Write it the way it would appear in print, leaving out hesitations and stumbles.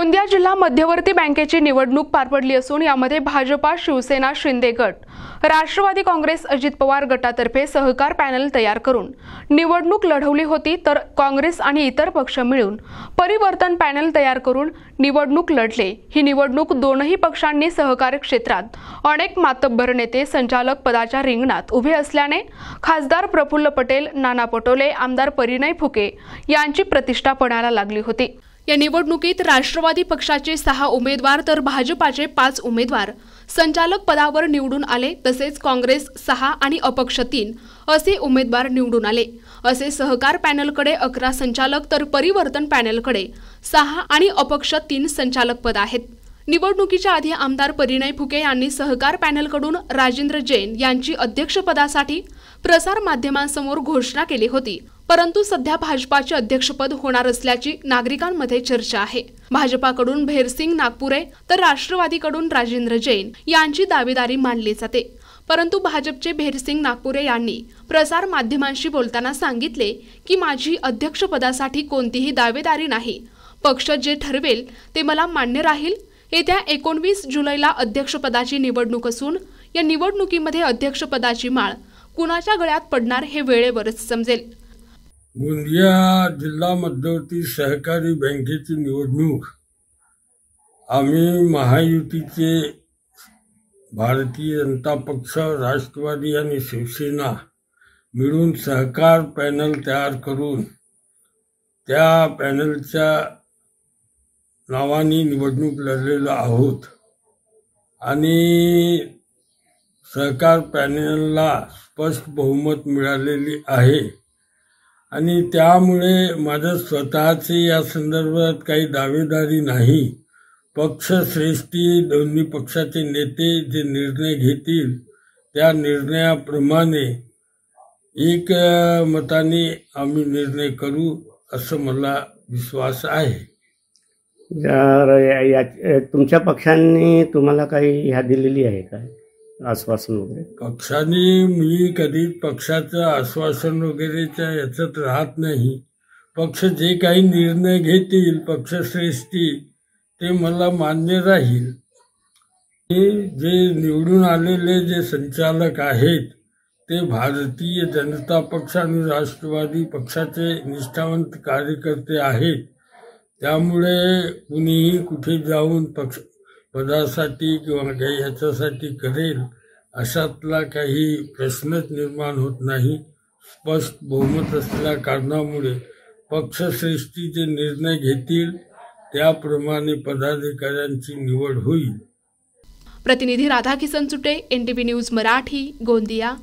गोंदिया जिल्हा मध्यवर्ती बँकेची निवडणूक पार पडली असून यामध्ये भाजपा, शिवसेना, शिंदे गट, राष्ट्रवादी काँग्रेस, अजित पवार गटातर्फे सहकार पॅनल तयार करून निवडणूक लढवली होती, तर काँग्रेस आणि इतर पक्ष मिळून परिवर्तन पॅनल तयार करून निवडणूक लढले। ही निवडणूक दोनही पक्षांनी सहकारी क्षेत्रात अनेक मातब्बर नेते संचालक पदाच्या रिंगणात उभे असल्याने खासदार प्रफुल्ल पटेल, नाना पटोले, आमदार परिणय फुके यांची प्रतिष्ठा पणाला लागली होती। या निवडणुकीत राष्ट्रवादी पक्षाचे 6 उमेदवार तर भाजपाचे 5 उमेदवार संचालक पदावर निवडून आले, तसेच काँग्रेस 6 आणि अपक्ष 3 असे उमेदवार निवडून आले। असे सहकार पॅनलकडे 11 संचालक तर परिवर्तन पॅनलकडे 6 आणि अपक्ष 3 संचालक पद आहेत। निवडणुकीच्या आधी आमदार परिणय फुके यांनी सहकार पॅनलकडून राजेंद्र जैन यांची अध्यक्षपदासाठी प्रसार माध्यमांसमोर घोषणा केली होती, परंतु सध्या भाजपाचे अध्यक्षपद होणार असल्याची नागरिकांमध्ये चर्चा आहे। भाजपाकडून भेरसिंग नागपुरे तर राष्ट्रवादीकडून राजेंद्र जैन यांची दावेदारी मानली जाते, परंतु भाजपचे भेरसिंग नागपुरे यांनी प्रसार माध्यमांशी बोलताना सांगितले की माझी अध्यक्षपदासाठी कोणतीही दावेदारी नाही, पक्ष जे ठरवेल ते मला मान्य राहील। येत्या 19 जुलैला अध्यक्षपदाची निवडणूक असून या निवडणुकीमध्ये अध्यक्षपदाची माळ कुणाच्या गळ्यात पडणार हे वेळेवरच समजेल। गोंदिया जिल्हा मध्यवर्ती सहकारी बँकेची निवडणूक आम्ही महायुतीचे भारतीय जनता पक्ष, राष्ट्रवादी आणि शिवसेना मिळून सहकार पॅनल तयार करून त्या पॅनलच्या नावाने निवडणूक लढलेलो आहोत आणि सहकार पॅनलला स्पष्ट बहुमत मिळालेली आहे आणि त्यामुळे माझं स्वतःचे या संदर्भात काही दावेदारी नाही। पक्षश्रेष्ठी दोन्ही पक्षाचे नेते जे निर्णय घेतील त्या निर्णयाप्रमाणे एक मताने आम्ही निर्णय करू असं मला विश्वास आहे। तुमच्या पक्षांनी तुम्हाला काही ह्या दिलेली आहे का आश्वासन वगैरे? पक्षाने मी कधी पक्षाचं आश्वासन वगैरेच्या याच्यात राहत नाही। पक्ष जे काही निर्णय घेतील पक्षश्रेष्ठी ते मला मान्य राहील। जे निवडून आलेले जे संचालक आहेत ते भारतीय जनता पक्ष आणि राष्ट्रवादी पक्षाचे निष्ठावंत कार्यकर्ते आहेत, त्यामुळे कुणीही कुठे जाऊन पक्ष पदासाठी किंवा काही याच्यासाठी करेल अशातला काही प्रश्नच निर्माण होत नाही। स्पष्ट बहुमत असल्या कारणामुळे पक्षश्रेष्ठी जे निर्णय घेतील त्याप्रमाणे पदाधिकाऱ्यांची निवड होईल। प्रतिनिधी राधाकिशन चुटे, NTV न्यूज मराठी, गोंदिया।